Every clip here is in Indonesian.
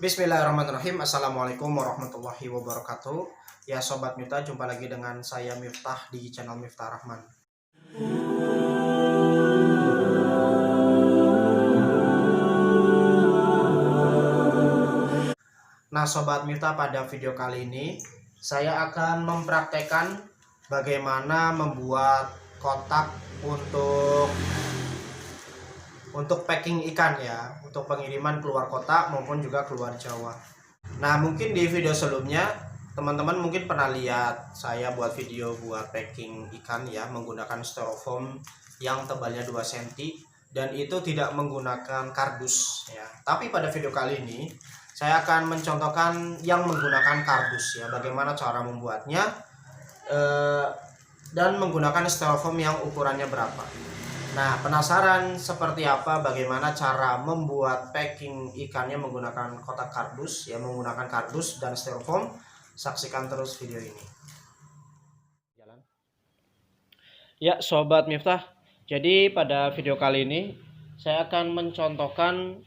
Bismillahirrahmanirrahim. Assalamualaikum warahmatullahi wabarakatuh. Ya Sobat Miftah, jumpa lagi dengan saya Miftah di channel Miftah Rahman. Nah Sobat Miftah, pada video kali ini saya akan mempraktekkan bagaimana membuat kotak untuk packing ikan ya, untuk pengiriman keluar kota maupun juga keluar Jawa. Nah mungkin di video sebelumnya teman-teman mungkin pernah lihat saya buat video buat packing ikan ya, menggunakan styrofoam yang tebalnya 2 cm dan itu tidak menggunakan kardus ya. Tapi pada video kali ini saya akan mencontohkan yang menggunakan kardus ya, bagaimana cara membuatnya dan menggunakan styrofoam yang ukurannya berapa. Nah, penasaran seperti apa bagaimana cara membuat packing ikannya menggunakan kotak kardus ya, menggunakan kardus dan styrofoam? Saksikan terus video ini. Ya, Sobat Miftah. Jadi pada video kali ini saya akan mencontohkan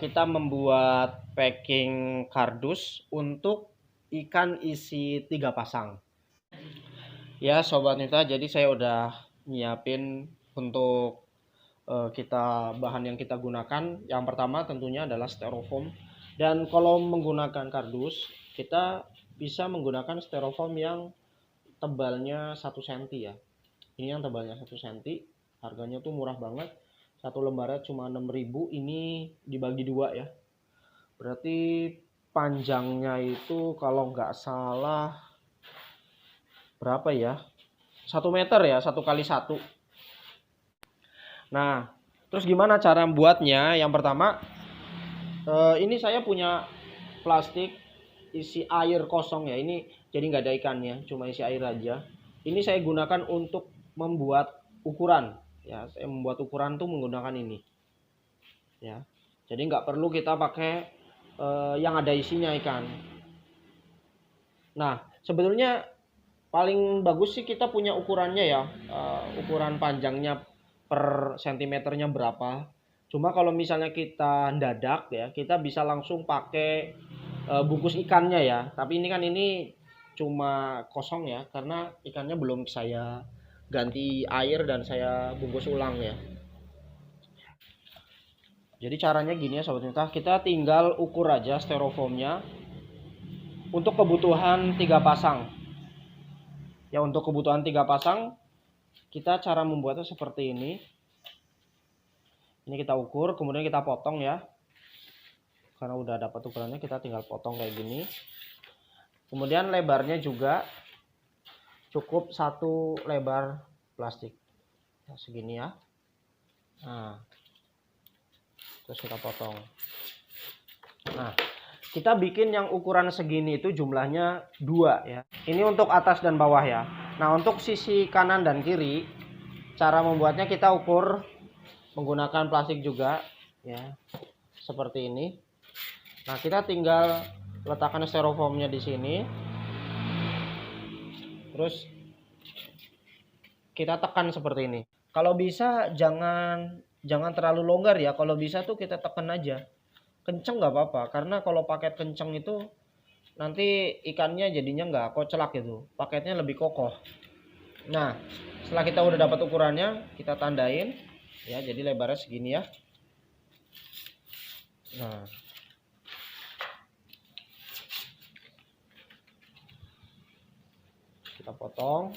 kita membuat packing kardus untuk ikan isi 3 pasang. Ya, Sobat Miftah, jadi saya udah nyiapin untuk kita bahan yang kita gunakan. Yang pertama tentunya adalah styrofoam, dan kalau menggunakan kardus kita bisa menggunakan styrofoam yang tebalnya 1 cm ya. Ini yang tebalnya 1 cm, harganya tuh murah banget, satu lembarnya cuma 6.000. Ini dibagi 2 ya, berarti panjangnya itu kalau nggak salah berapa ya, 1 meter ya, 1 kali 1. Nah, terus gimana cara membuatnya? Yang pertama, ini saya punya plastik isi air kosong ya. Ini jadi nggak ada ikannya, cuma isi air aja. Ini saya gunakan untuk membuat ukuran ya. Saya membuat ukuran tuh menggunakan ini ya. Jadi nggak perlu kita pakai yang ada isinya ikan. Nah, sebetulnya paling bagus sih kita punya ukurannya ya, ukuran panjangnya per sentimeternya berapa. Cuma kalau misalnya kita dadak ya, kita bisa langsung pakai bungkus ikannya ya. Tapi ini kan ini cuma kosong ya, karena ikannya belum saya ganti air dan saya bungkus ulang ya. Jadi caranya gini ya Sobat Miftah, kita tinggal ukur aja styrofoamnya untuk kebutuhan 3 pasang. Ya, untuk kebutuhan 3 pasang kita cara membuatnya seperti ini. Ini kita ukur, kemudian kita potong ya. Karena udah dapat ukurannya, kita tinggal potong kayak gini. Kemudian lebarnya juga cukup 1 lebar plastik. Nah, segini ya. Nah, terus kita potong. Nah, kita bikin yang ukuran segini itu jumlahnya 2 ya. Ini untuk atas dan bawah ya. Nah, untuk sisi kanan dan kiri, cara membuatnya kita ukur menggunakan plastik juga ya, seperti ini. Nah, kita tinggal letakkan styrofoamnya di sini, terus kita tekan seperti ini. Kalau bisa jangan terlalu longgar ya. Kalau bisa tuh kita tekan aja, kenceng nggak apa-apa, karena kalau paket kenceng itu nanti ikannya jadinya nggak kocelak gitu, paketnya lebih kokoh. Nah, setelah kita udah dapat ukurannya, kita tandain ya, jadi lebarnya segini ya. Nah, kita potong.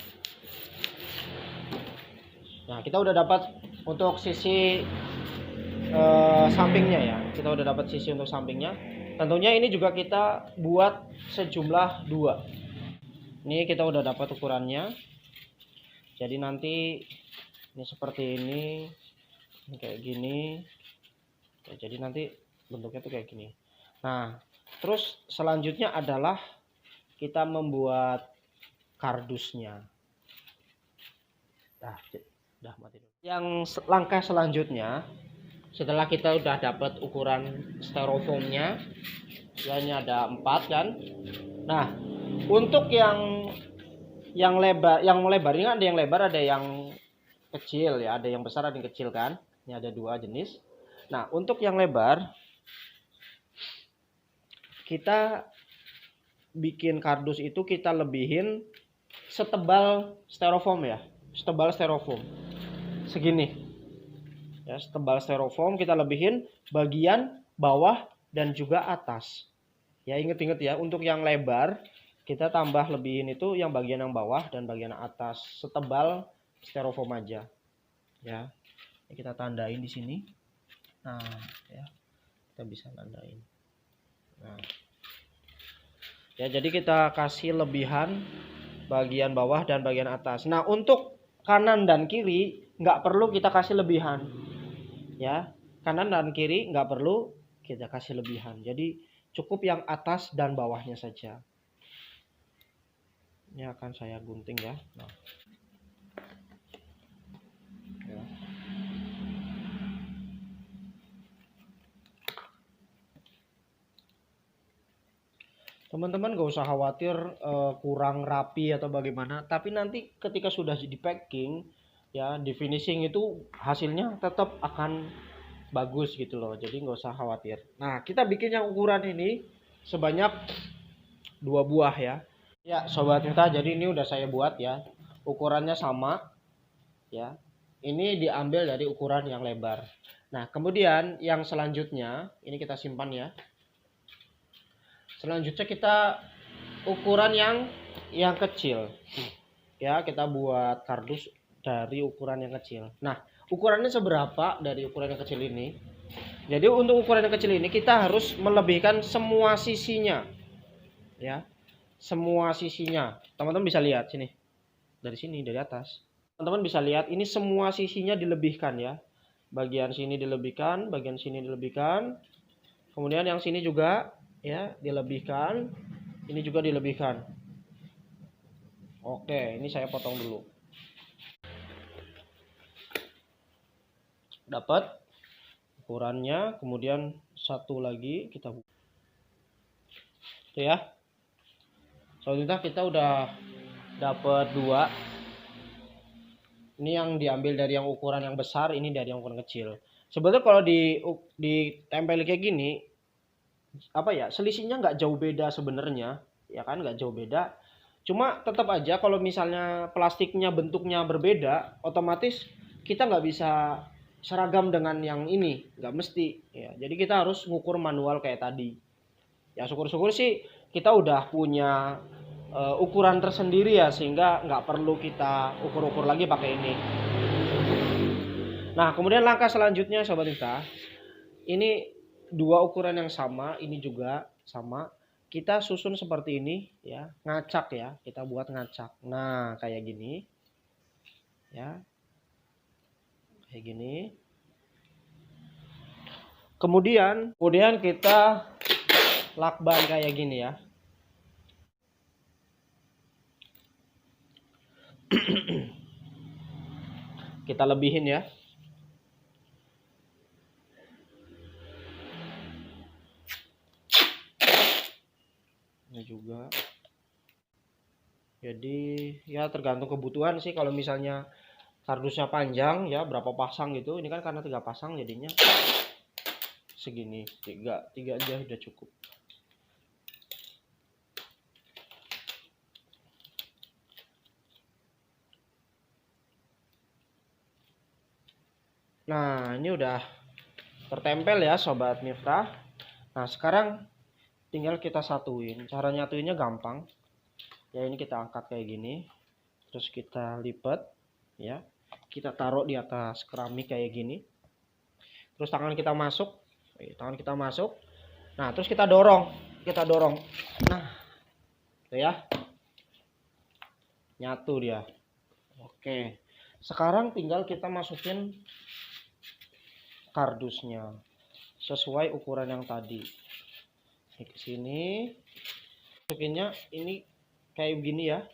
Nah, kita udah dapat untuk sisi sampingnya ya. Kita udah dapat sisi untuk sampingnya. Tentunya ini juga kita buat sejumlah 2. Ini kita udah dapat ukurannya. Jadi nanti ini seperti ini kayak gini. Ya, jadi nanti bentuknya tuh kayak gini. Nah, terus selanjutnya adalah kita membuat kardusnya. Dah mati dulu. Yang langkah selanjutnya, setelah kita udah dapat ukuran styrofoamnya, ini ada 4 kan. Nah, untuk yang lebar, ini ada yang lebar, ada yang kecil ya, ada yang besar, ada yang kecil kan. Ini ada 2 jenis. Nah, untuk yang lebar kita bikin kardus itu kita lebihin setebal styrofoam ya, setebal styrofoam segini ya, setebal styrofoam kita lebihin bagian bawah dan juga atas ya. Inget-inget ya, untuk yang lebar kita tambah lebihin itu yang bagian yang bawah dan bagian atas setebal styrofoam aja ya. Kita tandain di sini. Nah ya, kita bisa tandain. Nah ya, jadi kita kasih lebihan bagian bawah dan bagian atas. Nah untuk kanan dan kiri nggak perlu kita kasih lebihan ya, kanan dan kiri nggak perlu kita kasih lebihan, jadi cukup yang atas dan bawahnya saja. Ini akan saya gunting ya. Nah. Ya. Teman-teman gak usah khawatir kurang rapi atau bagaimana, tapi nanti ketika sudah di packing ya, di finishing itu hasilnya tetap akan bagus gitu loh, jadi nggak usah khawatir. Nah kita bikin yang ukuran ini sebanyak 2 buah ya. Ya sobat Mifta, jadi ini udah saya buat ya, ukurannya sama ya, ini diambil dari ukuran yang lebar. Nah kemudian yang selanjutnya ini kita simpan ya. Selanjutnya kita ukuran yang kecil ya, kita buat kardus dari ukuran yang kecil. Nah ukurannya seberapa dari ukuran yang kecil ini? Jadi untuk ukuran yang kecil ini kita harus melebihkan semua sisinya ya, semua sisinya. Teman-teman bisa lihat sini, dari sini, dari atas teman-teman bisa lihat ini semua sisinya dilebihkan ya, bagian sini dilebihkan, bagian sini dilebihkan, kemudian yang sini juga ya dilebihkan, ini juga dilebihkan. Oke, ini saya potong dulu. Dapat ukurannya, kemudian satu lagi kita itu ya. Soalnya kita udah dapat 2. Ini yang diambil dari yang ukuran yang besar, ini dari yang ukuran kecil. Sebetulnya kalau ditempel kayak gini, apa ya, selisihnya nggak jauh beda sebenarnya, ya kan, nggak jauh beda. Cuma tetap aja kalau misalnya plastiknya bentuknya berbeda, otomatis kita nggak bisa seragam dengan yang ini, nggak mesti. Ya, jadi kita harus ngukur manual kayak tadi. Ya syukur-syukur sih kita udah punya ukuran tersendiri ya, sehingga nggak perlu kita ukur-ukur lagi pakai ini. Nah kemudian langkah selanjutnya sobat kita, ini 2 ukuran yang sama, ini juga sama, kita susun seperti ini ya, ngacak ya, kita buat ngacak. Nah kayak gini ya, kayak gini. Kemudian kita lakban kayak gini ya. Kita lebihin ya. Ini juga. Jadi ya tergantung kebutuhan sih, kalau misalnya kardusnya panjang ya, berapa pasang gitu. Ini kan karena 3 pasang jadinya segini, 3 aja udah cukup. Nah ini udah tertempel ya sobat Mifta. Nah sekarang tinggal kita satuin. Cara nyatuinnya gampang ya, ini kita angkat kayak gini, terus kita lipat ya, kita taruh di atas keramik kayak gini, terus tangan kita masuk, nah terus kita dorong, nah itu ya, nyatu dia. Oke, sekarang tinggal kita masukin kardusnya sesuai ukuran yang tadi. Ini ke sini, masukinnya ini kayak begini ya,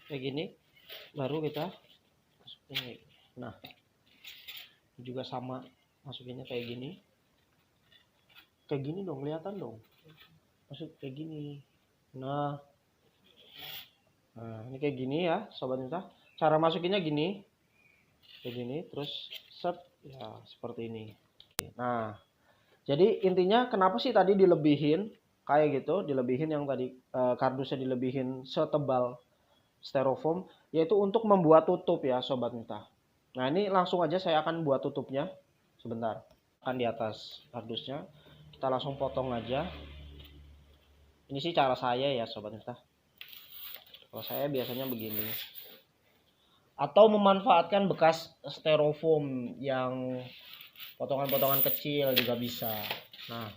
kayak gini, baru kita masukin. Nah ini juga sama, masukinnya kayak gini dong, kelihatan dong, masuk kayak gini. Nah ini kayak gini ya sobat Mifta. Cara masukinnya gini, kayak gini, terus set ya seperti ini. Nah jadi intinya kenapa sih tadi dilebihin kayak gitu, dilebihin yang tadi kardusnya dilebihin setebal styrofoam, yaitu untuk membuat tutup ya Sobat Miftah. Nah ini langsung aja saya akan buat tutupnya sebentar. Akan di atas kardusnya kita langsung potong aja. Ini sih cara saya ya Sobat Miftah. Kalau saya biasanya begini. Atau memanfaatkan bekas styrofoam yang potongan-potongan kecil juga bisa. Nah,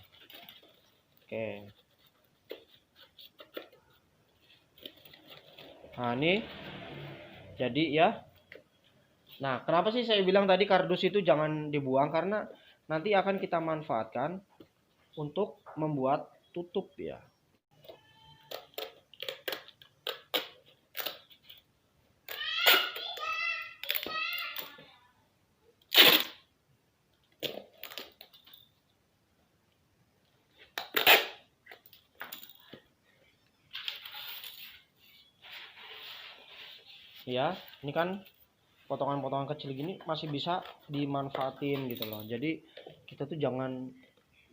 oke. Nah ini jadi ya. Nah kenapa sih saya bilang tadi kardus itu jangan dibuang, karena nanti akan kita manfaatkan untuk membuat tutup ya. Ya, ini kan potongan-potongan kecil gini masih bisa dimanfaatin gitu loh. Jadi kita tuh jangan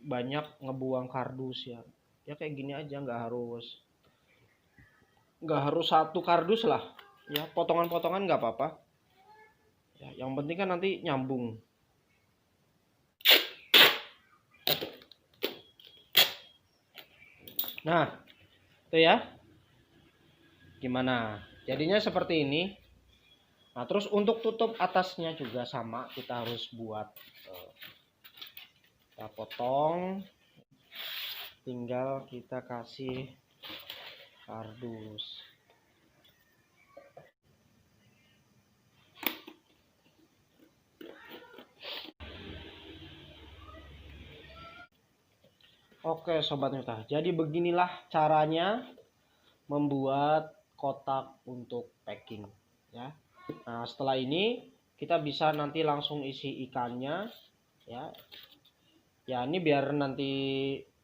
banyak ngebuang kardus ya. Ya kayak gini aja, nggak harus satu kardus lah. Ya potongan-potongan nggak apa-apa. Ya, yang penting kan nanti nyambung. Nah, itu ya. Gimana? Jadinya seperti ini. Nah, terus untuk tutup atasnya juga sama, kita harus buat. Kita potong, tinggal kita kasih kardus. Oke Sobat Miftah, jadi beginilah caranya membuat kotak untuk packing ya. Nah setelah ini kita bisa nanti langsung isi ikannya ya. Ya ini biar nanti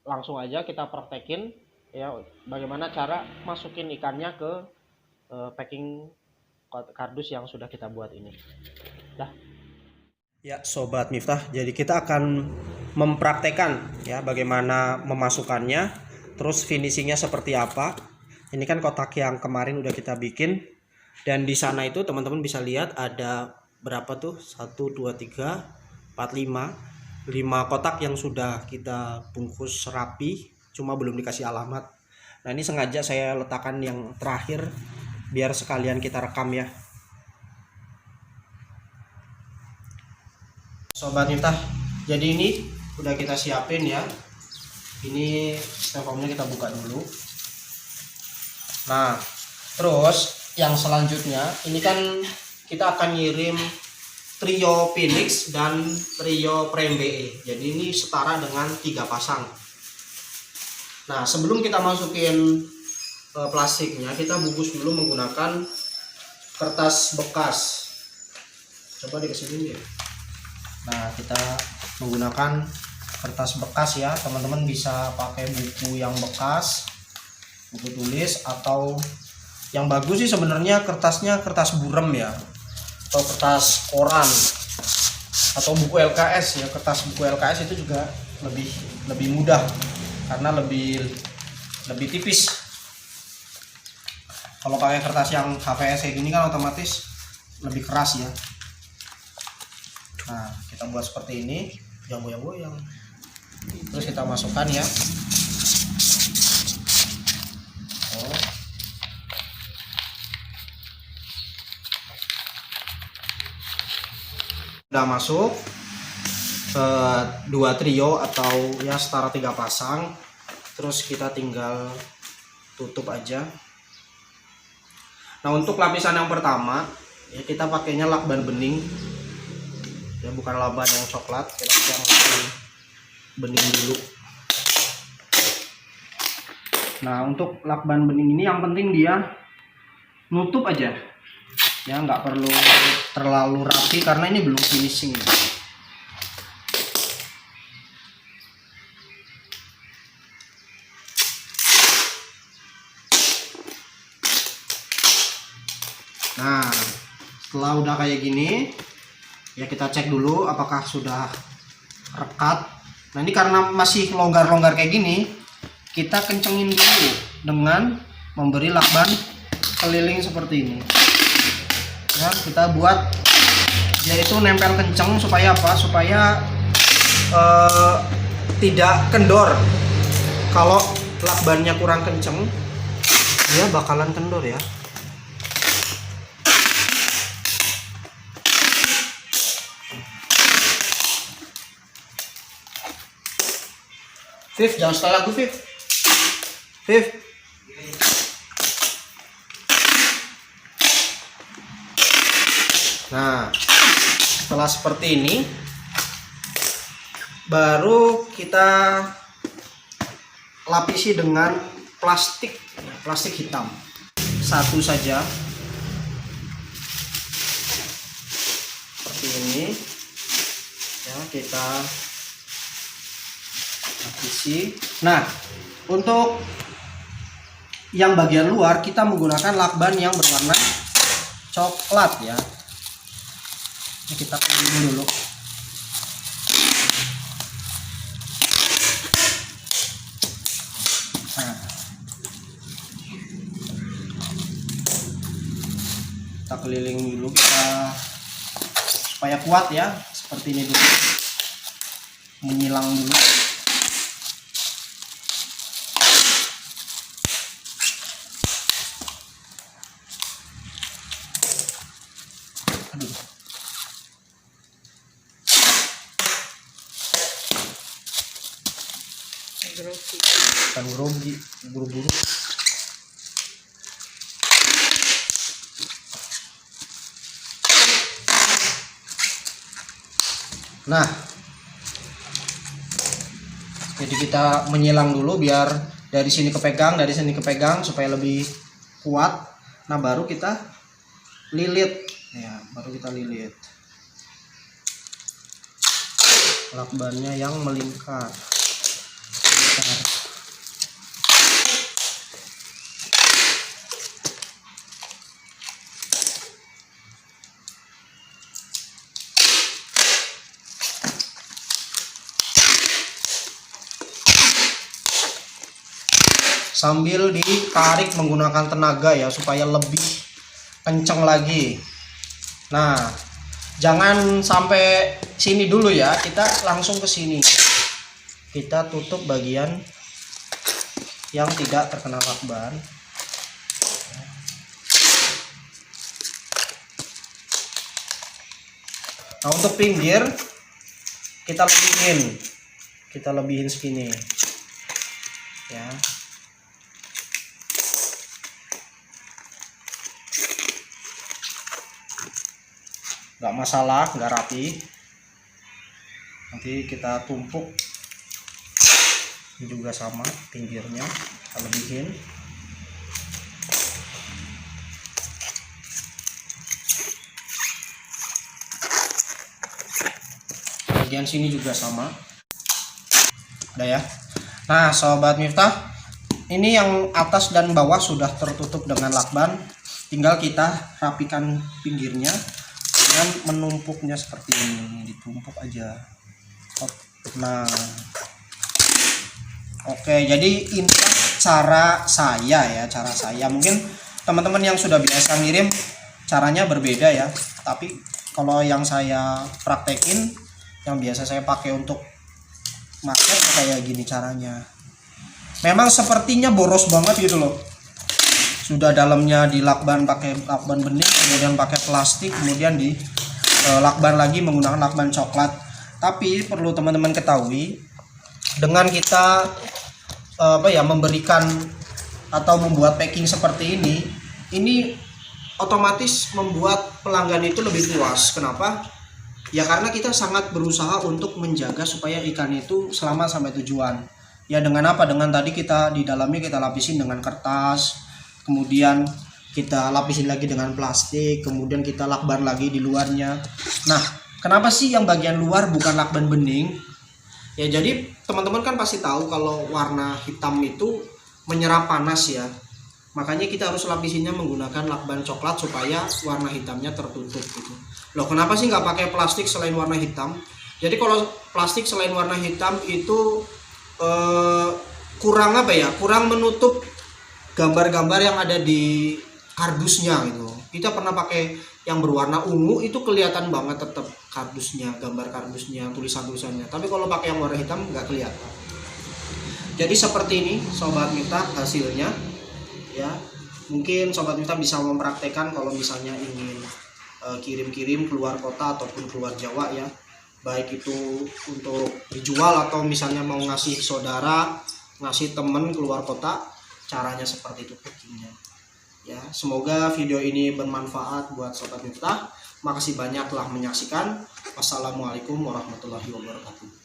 langsung aja kita praktekin ya bagaimana cara masukin ikannya ke packing kardus yang sudah kita buat ini. Dah. Ya Sobat Miftah, jadi kita akan mempraktekkan ya bagaimana memasukkannya, terus finishingnya seperti apa. Ini kan kotak yang kemarin udah kita bikin, dan di sana itu teman-teman bisa lihat ada berapa tuh, 1, 2, 3, 4, 5 kotak yang sudah kita bungkus rapi, cuma belum dikasih alamat. Nah ini sengaja saya letakkan yang terakhir biar sekalian kita rekam ya Sobat Miftah. Jadi ini udah kita siapin ya. Ini styrofoamnya kita buka dulu. Nah, terus yang selanjutnya ini kan kita akan ngirim trio Phoenix dan trio Prime BE. Jadi ini setara dengan 3 pasang. Nah, sebelum kita masukin plastiknya, kita bungkus dulu menggunakan kertas bekas. Coba dikasih ya. Nah kita menggunakan kertas bekas ya, teman-teman bisa pakai buku yang bekas, buku tulis, atau yang bagus sih sebenarnya kertasnya kertas burem ya, atau kertas koran, atau buku LKS ya. Kertas buku LKS itu juga lebih mudah karena lebih tipis. Kalau pakai kertas yang HVS kayak gini kan otomatis lebih keras ya. Nah kita buat seperti ini, jangan goyang-goyang. Terus kita masukkan ya. Udah masuk ke 2 trio atau ya setara 3 pasang. Terus kita tinggal tutup aja. Nah untuk lapisan yang pertama ya kita pakainya lakban bening ya, bukan lakban yang coklat, kita pakai yang bening dulu. Nah untuk lakban bening ini yang penting dia nutup aja ya, nggak perlu terlalu rapi karena ini belum finishing. Nah setelah udah kayak gini ya kita cek dulu apakah sudah rekat. Nah ini karena masih longgar-longgar kayak gini kita kencengin dulu dengan memberi lakban keliling seperti ini ya. Kita buat yaitu nempel kenceng supaya apa, supaya tidak kendor. Kalau lakbannya kurang kenceng dia bakalan kendor ya. Viv, jangan setelah lagu Viv. Viv. Nah, setelah seperti ini baru kita lapisi dengan plastik hitam. Satu saja. Seperti ini. Ya, kita lapisi. Nah, untuk yang bagian luar kita menggunakan lakban yang berwarna coklat ya. Ini kita keliling dulu. Nah, kita keliling dulu, kita supaya kuat ya. Seperti ini dulu. Menyilang dulu. Aduh. Kan grogi, buru-buru. Nah, jadi kita menyilang dulu biar dari sini kepegang, dari sini kepegang supaya lebih kuat. Nah, baru kita lilit ya, baru kita lilit lakbannya yang melingkar. Sambil ditarik menggunakan tenaga ya supaya lebih kenceng lagi. Nah, jangan sampai sini dulu ya, kita langsung ke sini. Kita tutup bagian yang tidak terkena lakban. Nah, untuk pinggir kita lebihin segini ya. Nggak masalah, nggak rapi. Nanti kita tumpuk. Ini juga sama, pinggirnya kita lebihin. Bagian sini juga sama. Udah ya. Nah, sobat Miftah, ini yang atas dan bawah sudah tertutup dengan lakban. Tinggal kita rapikan pinggirnya dengan menumpuknya seperti ini, ditumpuk aja. Nah, oke, jadi ini cara saya. Mungkin teman-teman yang sudah biasa ngirim caranya berbeda ya, tapi kalau yang saya praktekin, yang biasa saya pakai untuk market kayak gini caranya. Memang sepertinya boros banget gitu loh. Sudah dalamnya dilakban pakai lakban bening, kemudian pakai plastik, kemudian di lakban lagi menggunakan lakban coklat. Tapi perlu teman-teman ketahui, dengan kita memberikan atau membuat packing seperti ini otomatis membuat pelanggan itu lebih puas. Kenapa? Ya karena kita sangat berusaha untuk menjaga supaya ikan itu selamat sampai tujuan. Ya dengan apa? Dengan tadi kita di dalamnya kita lapisin dengan kertas, kemudian kita lapisin lagi dengan plastik, kemudian kita lakban lagi di luarnya. Nah, kenapa sih yang bagian luar bukan lakban bening? Ya jadi teman-teman kan pasti tahu kalau warna hitam itu menyerap panas ya. Makanya kita harus lapisinnya menggunakan lakban coklat supaya warna hitamnya tertutup gitu. Loh, kenapa sih nggak pakai plastik selain warna hitam? Jadi kalau plastik selain warna hitam itu kurang apa ya, kurang menutup gambar-gambar yang ada di kardusnya gitu. Kita pernah pakai yang berwarna ungu itu kelihatan banget tetap kardusnya, gambar kardusnya, tulisan-tulisannya. Tapi kalau pakai yang warna hitam nggak kelihatan. Jadi seperti ini Sobat Miftah hasilnya ya. Mungkin Sobat Miftah bisa mempraktekkan kalau misalnya ingin kirim-kirim keluar kota ataupun keluar Jawa ya. Baik itu untuk dijual atau misalnya mau ngasih saudara, ngasih temen keluar kota, caranya seperti itu packingnya. Ya, semoga video ini bermanfaat buat Sobat Miftah. Makasih banyak telah menyaksikan. Wassalamualaikum warahmatullahi wabarakatuh.